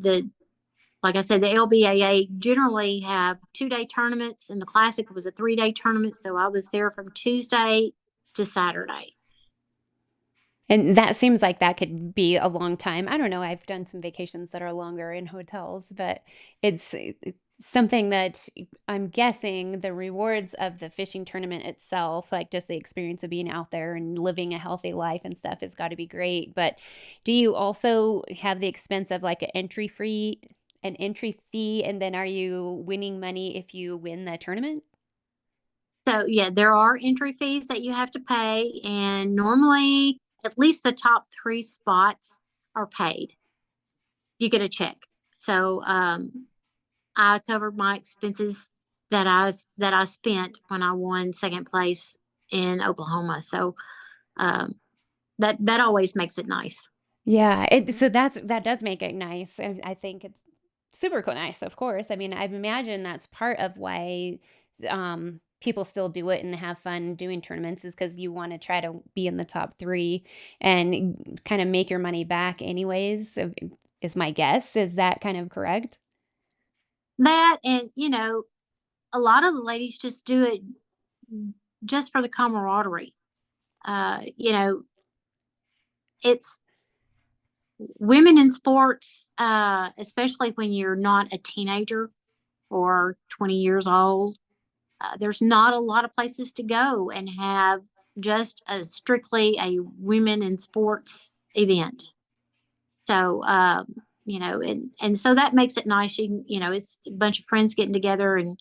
like I said, the LBAA generally have 2 day tournaments, and the Classic was a 3 day tournament. So I was there from Tuesday to Saturday. And that seems like that could be a long time. I don't know. I've done some vacations that are longer in hotels, but it's something that I'm guessing the rewards of the fishing tournament itself, like just the experience of being out there and living a healthy life and stuff, has got to be great. But do you also have the expense of like an entry fee, and then are you winning money if you win the tournament? So yeah, there are entry fees that you have to pay, and normally at least the top 3 spots are paid. You get a check. So I covered my expenses that I spent when I won second place in Oklahoma. So um, that always makes it nice. Yeah, so that does make it nice. I think it's super cool nice, of course. I mean, I imagine that's part of why people still do it and have fun doing tournaments is because you want to try to be in the top three and kind of make your money back anyways, is my guess. Is that kind of correct? That, and you know, a lot of the ladies just do it just for the camaraderie. You know, it's women in sports, especially when you're not a teenager or 20 years old. There's not a lot of places to go and have just strictly a women in sports event. So, you know, and so that makes it nice. You know, it's a bunch of friends getting together and,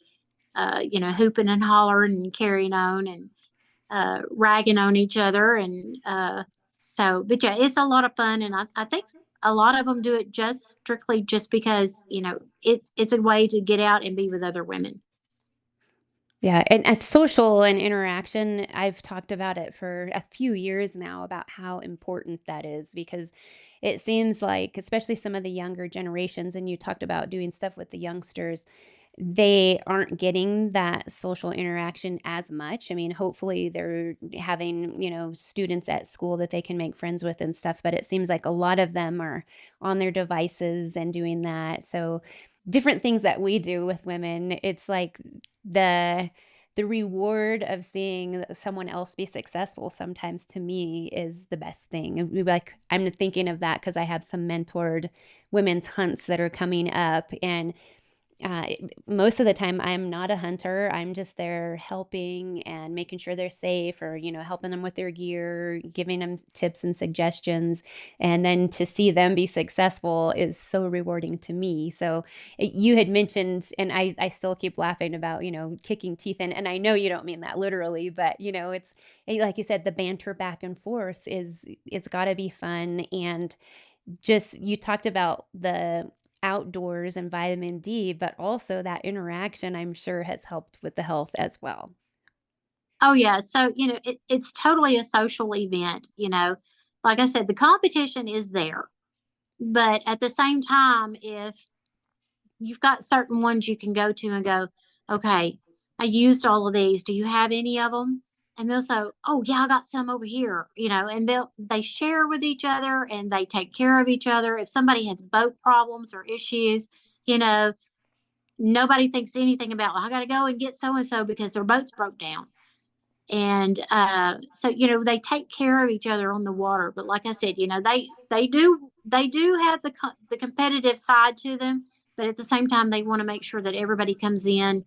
you know, hooping and hollering and carrying on and ragging on each other. And so, but yeah, it's a lot of fun. And I think a lot of them do it just strictly just because, you know, it's a way to get out and be with other women. Yeah, and at social and interaction, I've talked about it for a few years now about how important that is because it seems like, especially some of the younger generations, and you talked about doing stuff with the youngsters, they aren't getting that social interaction as much. I mean, hopefully they're having, students at school that they can make friends with and stuff, but it seems like a lot of them are on their devices and doing that. So, different things that we do with women, it's like the the reward of seeing someone else be successful sometimes to me is the best thing. Like I'm thinking of that because I have some mentored women's hunts that are coming up, and uh, most of the time, I'm not a hunter. I'm just there helping and making sure they're safe or, helping them with their gear, giving them tips and suggestions. And then to see them be successful is so rewarding to me. So you had mentioned, and I still keep laughing about, kicking teeth in. And I know you don't mean that literally, but, it's like you said, the banter back and forth it's got to be fun. And just you talked about the outdoors and vitamin D, but also that interaction I'm sure has helped with the health as well. Oh yeah. So, you know, it's totally a social event, you know. Like I said, the competition is there. But at the same time, if you've got certain ones you can go to and go, okay, I used all of these. Do you have any of them? And they'll say, oh yeah, I got some over here, you know, and they share with each other and they take care of each other. If somebody has boat problems or issues, you know, nobody thinks anything about, well, I got to go and get so and so because their boat's broke down. And so, you know, they take care of each other on the water. But like I said, you know, they do have the competitive side to them, but at the same time, they want to make sure that everybody comes in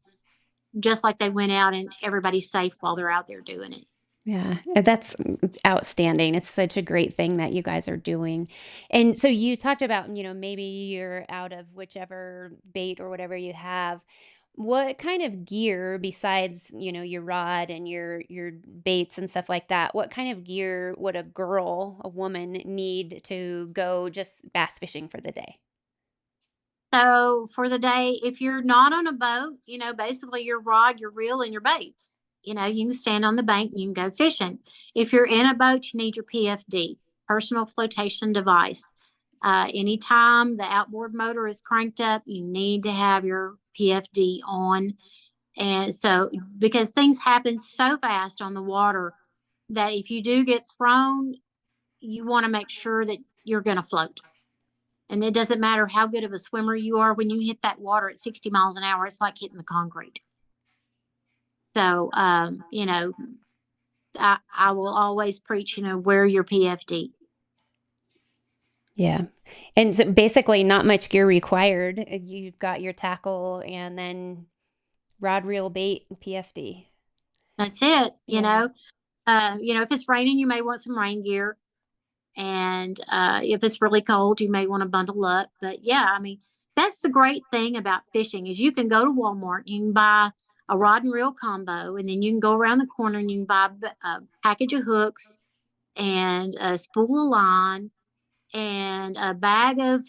just like they went out and everybody's safe while they're out there doing it. Yeah, that's outstanding. It's such a great thing that you guys are doing. And so you talked about, maybe you're out of whichever bait or whatever you have. What kind of gear besides, your rod and your baits and stuff like that? What kind of gear would a woman need to go just bass fishing for the day? So for the day, if you're not on a boat, basically your rod, your reel, and your baits. You can stand on the bank and you can go fishing. If you're in a boat, you need your PFD, personal flotation device. Anytime the outboard motor is cranked up, you need to have your PFD on. And so, because things happen so fast on the water that if you do get thrown, you want to make sure that you're going to float. And it doesn't matter how good of a swimmer you are, when you hit that water at 60 miles an hour, it's like hitting the concrete. So, I will always preach, wear your PFD. Yeah. And so basically not much gear required. You've got your tackle and then rod, reel, bait, and PFD. That's it. Yeah. If it's raining, you may want some rain gear. And if it's really cold, you may want to bundle up. But yeah, I mean, that's the great thing about fishing is you can go to Walmart, you can buy a rod and reel combo, and then you can go around the corner and you can buy a package of hooks and a spool of line and a bag of,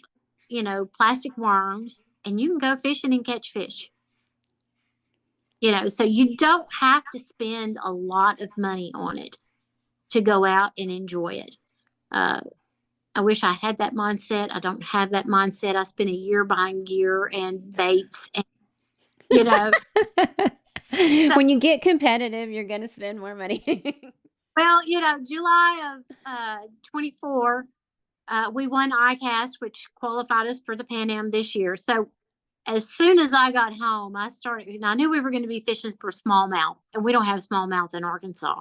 plastic worms, and you can go fishing and catch fish. So you don't have to spend a lot of money on it to go out and enjoy it. I wish I had that mindset. I don't have that mindset. I spent a year buying gear and baits and, When you get competitive, you're going to spend more money. Well, July of 24, we won ICAST, which qualified us for the Pan Am this year. So as soon as I got home, I knew we were going to be fishing for smallmouth, and we don't have smallmouth in Arkansas.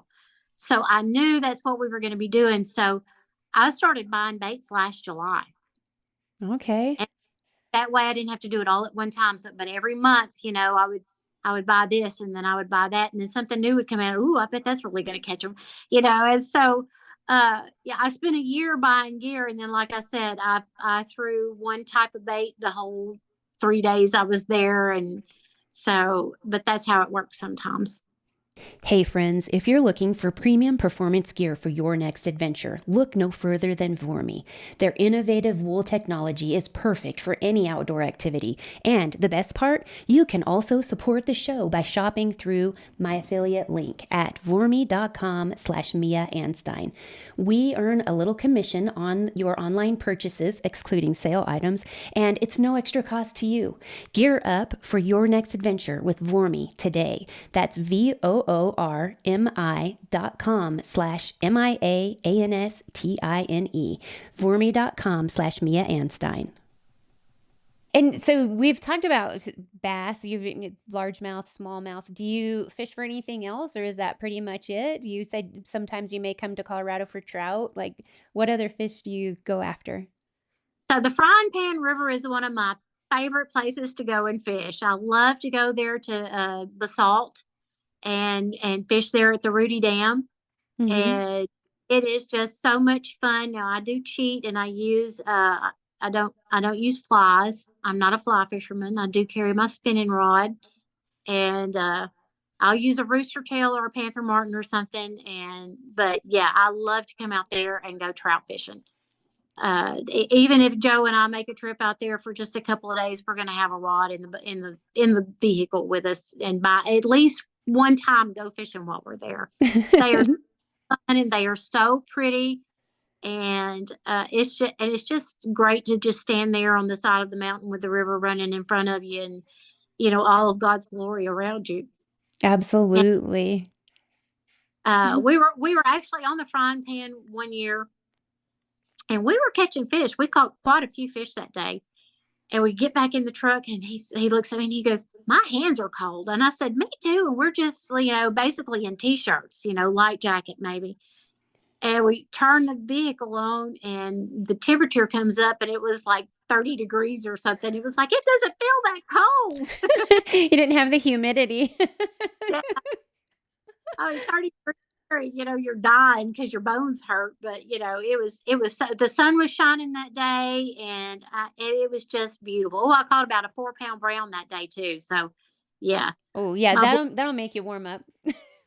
So I knew that's what we were going to be doing. So I started buying baits last July. Okay. And that way I didn't have to do it all at one time. So, but every month, I would buy this and then I would buy that, and then something new would come out. Ooh, I bet that's really going to catch them, And so, yeah, I spent a year buying gear, and then, like I said, I threw one type of bait the whole 3 days I was there, and so, but that's how it works sometimes. Hey friends, if you're looking for premium performance gear for your next adventure, look no further than VOORMI. Their innovative wool technology is perfect for any outdoor activity. And the best part, you can also support the show by shopping through my affiliate link at VOORMI.com/Mia Anstine. We earn a little commission on your online purchases, excluding sale items, and it's no extra cost to you. Gear up for your next adventure with VOORMI today. That's VOORMI.com/MIAANSTINE. VOORMI.com/Mia Anstine. And so we've talked about bass, you've largemouth, smallmouth. Do you fish for anything else, or is that pretty much it? You said sometimes you may come to Colorado for trout. Like, what other fish do you go after? So the Frying Pan River is one of my favorite places to go and fish. I love to go there to Basalt and fish there at the Rudy Dam. Mm-hmm. And it is just so much fun. Now I do cheat and I use I don't use flies. I'm not a fly fisherman. I do carry my spinning rod, and I'll use a rooster tail or a panther martin or something. But yeah, I love to come out there and go trout fishing. Even if Joe and I make a trip out there for just a couple of days, we're going to have a rod in the vehicle with us, and by at least one time go fishing while we're there. They are fun and they are so pretty, and it's just great to just stand there on the side of the mountain with the river running in front of you, and all of God's glory around you. Absolutely. And, we were actually on the Frying Pan one year, and we were catching fish. We caught quite a few fish that day. And we get back in the truck, and he looks at me and he goes, "My hands are cold." And I said, "Me too." And we're just, basically in t-shirts, light jacket maybe. And we turn the vehicle on, and the temperature comes up, and it was like 30 degrees or something. It was like, it doesn't feel that cold. You didn't have the humidity. Yeah. I mean, 30 degrees, you're dying because your bones hurt. But, it was the sun was shining that day, and it was just beautiful. Oh, I caught about a 4-pound brown that day too. So, yeah. Oh, yeah, that'll make you warm up.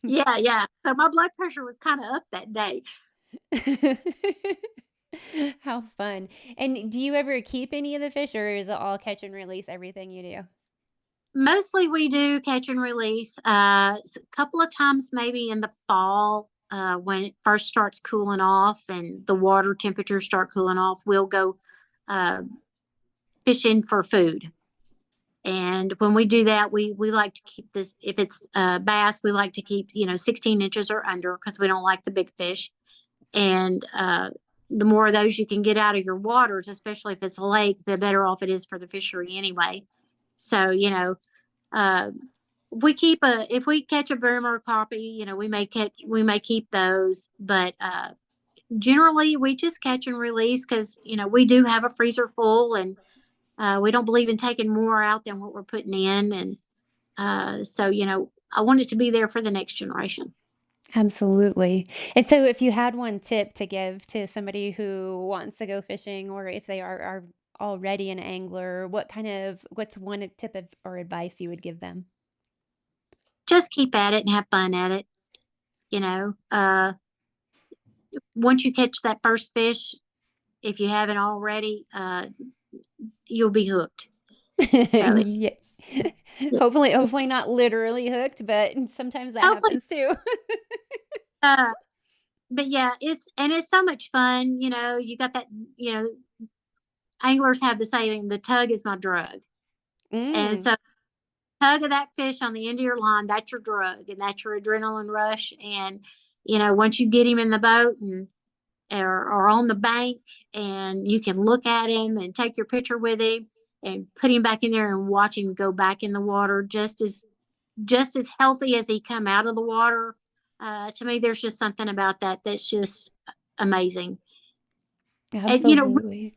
Yeah. So my blood pressure was kind of up that day. How fun. And do you ever keep any of the fish, or is it all catch and release everything you do? Mostly we do catch and release. A couple of times maybe in the fall, when it first starts cooling off and the water temperatures start cooling off, we'll go uh, fishing for food. And when we do that, we like to keep this. If it's bass, we like to keep 16 inches or under because we don't like the big fish. And the more of those you can get out of your waters, especially if it's a lake, the better off it is for the fishery anyway. So uh, we keep a if we catch a boomer or crappie, we may keep those, but generally we just catch and release because we do have a freezer full, and we don't believe in taking more out than what we're putting in, and so I want it to be there for the next generation. Absolutely. And so if you had one tip to give to somebody who wants to go fishing, or if they are already an angler, what's one tip or advice you would give them? Just keep at it and have fun at it. You know, once you catch that first fish, if you haven't already, you'll be hooked. So Yeah. Hopefully not literally hooked, but sometimes that hopefully, happens too. uh, but yeah, it's so much fun. You got that. You know, Anglers have the saying, "The tug is my drug," and Mm, so tug of that fish on the end of your line, that's your drug, and that's your adrenaline rush. And once you get him in the boat and or on the bank, and you can look at him and take your picture with him and put him back in there and watch him go back in the water just as healthy as he come out of the water. To me, there's just something about that that's just amazing. And absolutely.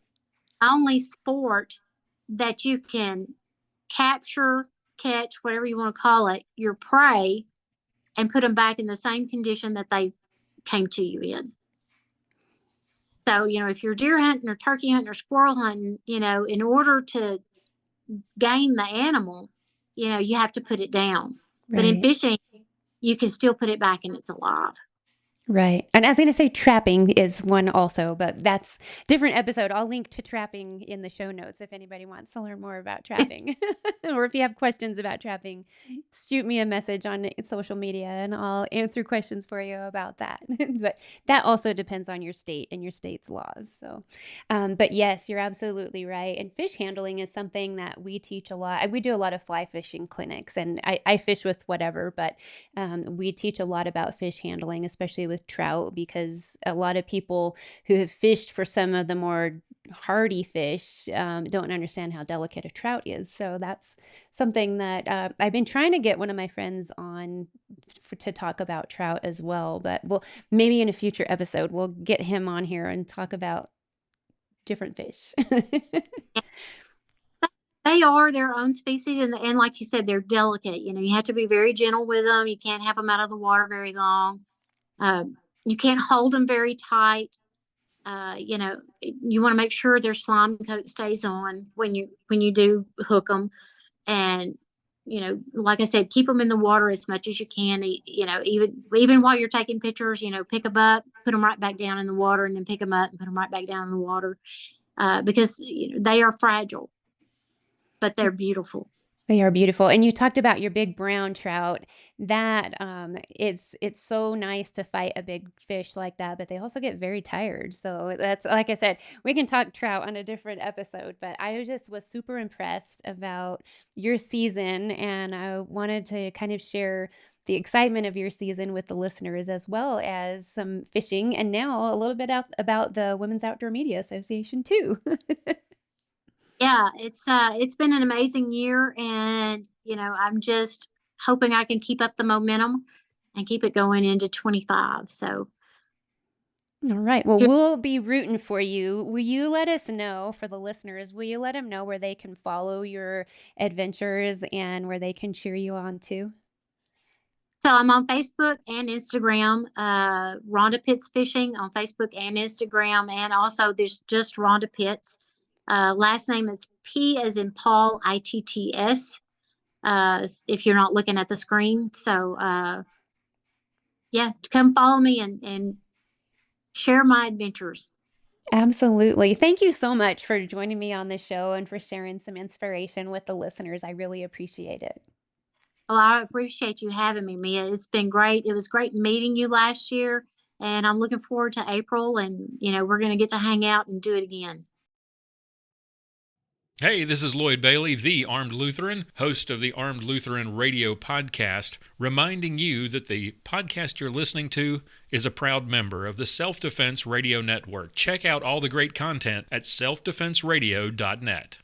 only sport that you can capture, catch, whatever you want to call it, your prey, and put them back in the same condition that they came to you in. So, if you're deer hunting or turkey hunting or squirrel hunting, in order to gain the animal, you have to put it down. But in Right. fishing, you can still put it back and it's alive. Right. And I was going to say trapping is one also, but that's different episode. I'll link to trapping in the show notes if anybody wants to learn more about trapping. Or if you have questions about trapping, shoot me a message on social media and I'll answer questions for you about that. But that also depends on your state and your state's laws. So, but yes, you're absolutely right. And fish handling is something that we teach a lot. We do a lot of fly fishing clinics, and I fish with whatever, but we teach a lot about fish handling, especially with trout, because a lot of people who have fished for some of the more hardy fish don't understand how delicate a trout is. So that's something that I've been trying to get one of my friends on to talk about trout as well. But maybe in a future episode, we'll get him on here and talk about different fish. They are their own species, and like you said, they're delicate. You have to be very gentle with them. You can't have them out of the water very long. You can't hold them very tight. You want to make sure their slime coat stays on when you do hook them, and like I said, keep them in the water as much as you can. Even while you're taking pictures, pick them up, put them right back down in the water, and then pick them up and put them right back down in the water, because they are fragile, but they're beautiful. They are beautiful. And you talked about your big brown trout. That it's so nice to fight a big fish like that, but they also get very tired. So that's like I said, we can talk trout on a different episode, but I just was super impressed about your season, and I wanted to kind of share the excitement of your season with the listeners, as well as some fishing, and now a little bit about the Women's Outdoor Media Association too. Yeah, it's been an amazing year, and I'm just hoping I can keep up the momentum and keep it going into 25. So All right. Well, here, we'll be rooting for you. Will you let us know, for the listeners, will you let them know where they can follow your adventures and where they can cheer you on too? so I'm on Facebook and Instagram. Rhonda Pitts Fishing on Facebook and Instagram, and also there's just Rhonda Pitts. Last name is P as in Paul, ITTS. If you're not looking at the screen, so yeah, come follow me and share my adventures. Absolutely. Thank you so much for joining me on the show and for sharing some inspiration with the listeners. I really appreciate it. Well, I appreciate you having me, Mia. It's been great. It was great meeting you last year, and I'm looking forward to April, and we're going to get to hang out and do it again. Hey, this is Lloyd Bailey, the Armed Lutheran, host of the Armed Lutheran Radio podcast, reminding you that the podcast you're listening to is a proud member of the Self Defense Radio Network. Check out all the great content at selfdefenseradio.net.